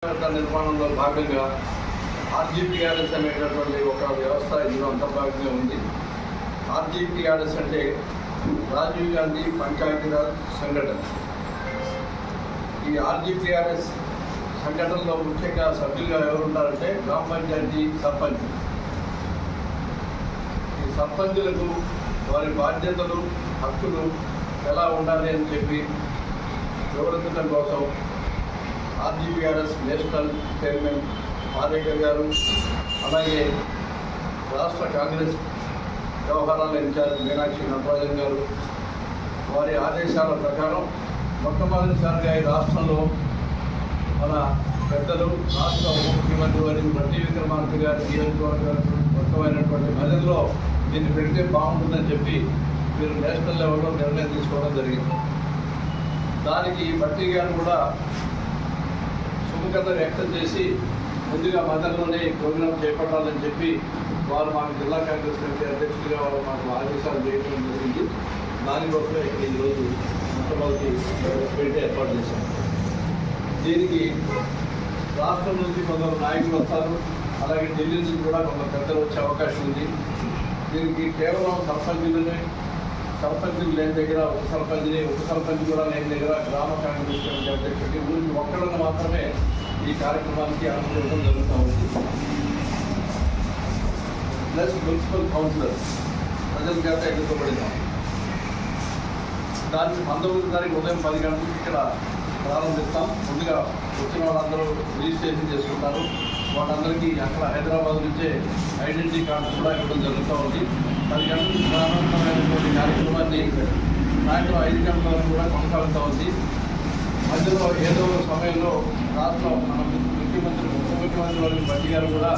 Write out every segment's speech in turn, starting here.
నిర్మాణంలో భాగంగా ఆర్జీపీఆర్ఎస్ అనేటటువంటి ఒక వ్యవస్థ ఇందులో అంతర్భాగంగా ఉంది. ఆర్జీపీఆర్ఎస్ అంటే రాజీవ్ గాంధీ పంచాయతీరాజ్ సంఘటన. ఈ ఆర్జీపీఆర్ఎస్ సంఘటనలో ముఖ్యంగా సభ్యులుగా ఎవరు ఉంటారంటే గ్రామ పంచాయతీ సర్పంచ్. ఈ సర్పంచులకు వారి బాధ్యతలు హక్కులు ఎలా ఉండాలి అని చెప్పి వివరించడం కోసం ఆర్జీపీఆర్ఎస్ నేషనల్ చైర్మన్ పాలేకర్ గారు, అలాగే రాష్ట్ర కాంగ్రెస్ వ్యవహారాల ఇన్ఛార్జ్ మీనాక్షి నటరాజన్ గారు వారి ఆదేశాల ప్రకారం మొట్టమొదటిసారిగా ఈ రాష్ట్రంలో మన పెద్దలు రాష్ట్ర ఉప ముఖ్యమంత్రి వారి బట్టి విక్రమార్క గారి నియోజకవర్గాలకు మొత్తమైనటువంటి బదిలో దీన్ని పెడితే బాగుంటుందని చెప్పి మీరు నేషనల్ లెవెల్లో నిర్ణయం తీసుకోవడం జరిగింది. దానికి బట్టి గారు కూడా సుముఖత వ్యక్తం చేసి ముందుగా మదర్లోనే ఈ ప్రోగ్రాం చేపట్టాలని చెప్పి వారు మాకు జిల్లా కాంగ్రెస్ కమిటీ అధ్యక్షులుగా వారు మాకు ఆదేశాలు చేయడం జరిగింది. దానికోసమే ఇక్కడ ఈరోజు మొట్టమొదటి పెట్టి ఏర్పాటు చేశారు. దీనికి రాష్ట్రం నుంచి కొందరు నాయకులు వస్తారు, అలాగే ఢిల్లీ నుంచి కూడా కొందరు పెద్దలు వచ్చే అవకాశం ఉంది. దీనికి కేవలం సర్పంచులు లేని దగ్గర ఉప సర్పంచ్ కూడా లేని దగ్గర గ్రామ కాంగ్రెస్ కమిటీ అధ్యక్షుడికి ఊరికి ఒక్కడని మాత్రమే ఈ కార్యక్రమానికి అనుమతించడం జరుగుతూ ఉంది. ప్లస్ మున్సిపల్ కౌన్సిలర్ ప్రజల చేత ఎన్నుకోబడినాం. దానికి 19వ తారీఖు ఉదయం 10 గంటలకు ఇక్కడ ప్రారంభిస్తాం. ముందుగా వచ్చిన వాళ్ళందరూ రిజిస్ట్రేషన్ చేసుకుంటారు. వాళ్ళందరికీ అక్కడ హైదరాబాద్ నుంచే ఐడెంటిటీ కార్డు కూడా ఇవ్వడం జరుగుతూ ఉంది. 10 గంటలకు ప్రారంభమైనటువంటి కార్యక్రమాన్ని సాయంత్రం 5 గంటల వరకు కూడా కొనసాగుతూ ఉంది. మధ్యలో ఏదో సమయంలో రాష్ట్ర మన ముఖ్యమంత్రి ఉప ముఖ్యమంత్రి వారి బట్టి గారు కూడా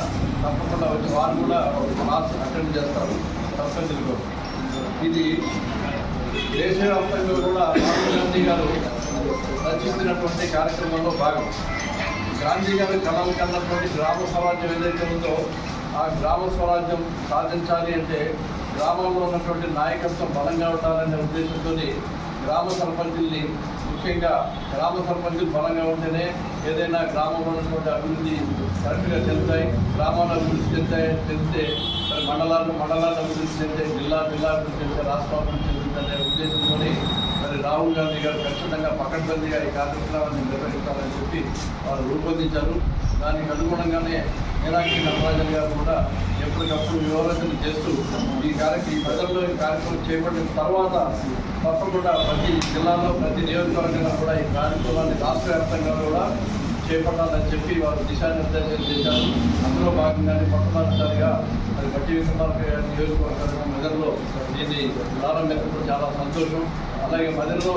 తప్పకుండా వచ్చి వారు కూడా క్లాస్ అటెండ్ చేస్తారు సర్పంచులకు. ఇది దేశవ్యాప్తంగా కూడా రాహుల్ గాంధీ గారు రచిస్తున్నటువంటి కార్యక్రమంలో భాగం. గాంధీ గారు కళలు కన్నటువంటి గ్రామ స్వరాజ్యం ఏదైతే ఉందో ఆ గ్రామ స్వరాజ్యం సాధించాలి అంటే గ్రామంలో ఉన్నటువంటి నాయకత్వం బలంగా ఉండాలనే ఉద్దేశంతో గ్రామ సర్పంచుల్ని, ముఖ్యంగా గ్రామ సర్పంచులు బలంగా ఉంటేనే ఏదైనా గ్రామంలో ఉన్నటువంటి అభివృద్ధి కరెక్ట్గా చెందుతాయి. గ్రామాలు అభివృద్ధి చెందితే మరి మండలాలు అభివృద్ధి చెందితే జిల్లా అభివృద్ధి చెందితే రాష్ట్రం అభివృద్ధి చెందుతుందనే ఉద్దేశంతో మరి రాహుల్ గాంధీ గారు ఖచ్చితంగా పకడ్బందీగా ఈ కార్యక్రమాన్ని నిర్వహించాలని చెప్పి వారు రూపొందించారు. దానికి అనుగుణంగానే మీనాక్షి నటరాజన్ గారు కూడా ఎప్పటికప్పుడు వివరణలు చేస్తూ ఈ ప్రజల్లో ఈ కార్యక్రమం చేపట్టిన తర్వాత తప్పకుండా ప్రతి జిల్లాలో ప్రతి నియోజకవర్గంలో కూడా ఈ కార్యక్రమాన్ని రాష్ట్ర వ్యాప్తంగా కూడా చేపట్టాలని చెప్పి వారు దిశానిర్దేశం చేశారు. అందులో భాగంగానే మొట్టమొదటిసారిగా మరి బట్టి విక్రమార్క గారి నియోజకవర్గం మెదడులో దీన్ని ప్రారంభించడం చాలా సంతోషం. అలాగే మధ్యలో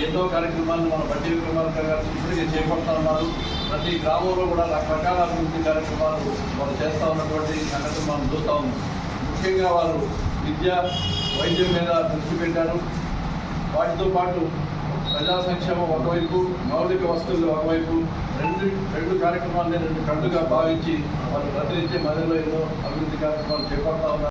ఎన్నో కార్యక్రమాలను మన బట్టి విక్రమార్క గారు ఇప్పటికే చేపడతా ఉన్నారు. ప్రతి గ్రామంలో కూడా రకరకాల అభివృద్ధి కార్యక్రమాలు వారు చేస్తూ ఉన్నటువంటి సంగతి మనం చూస్తూ ఉన్నాం. ముఖ్యంగా వారు విద్య, వైద్యం మీద దృష్టి పెట్టారు. వాటితో పాటు ప్రజా సంక్షేమం ఒకవైపు, మౌలిక వస్తువులు ఒకవైపు రెండు కార్యక్రమాలని రెండు కళ్ళుగా భావించి వారు ప్రతినిత్యం మధ్యలో ఎన్నో అభివృద్ధి కార్యక్రమాలు చేపడతా ఉన్నారు.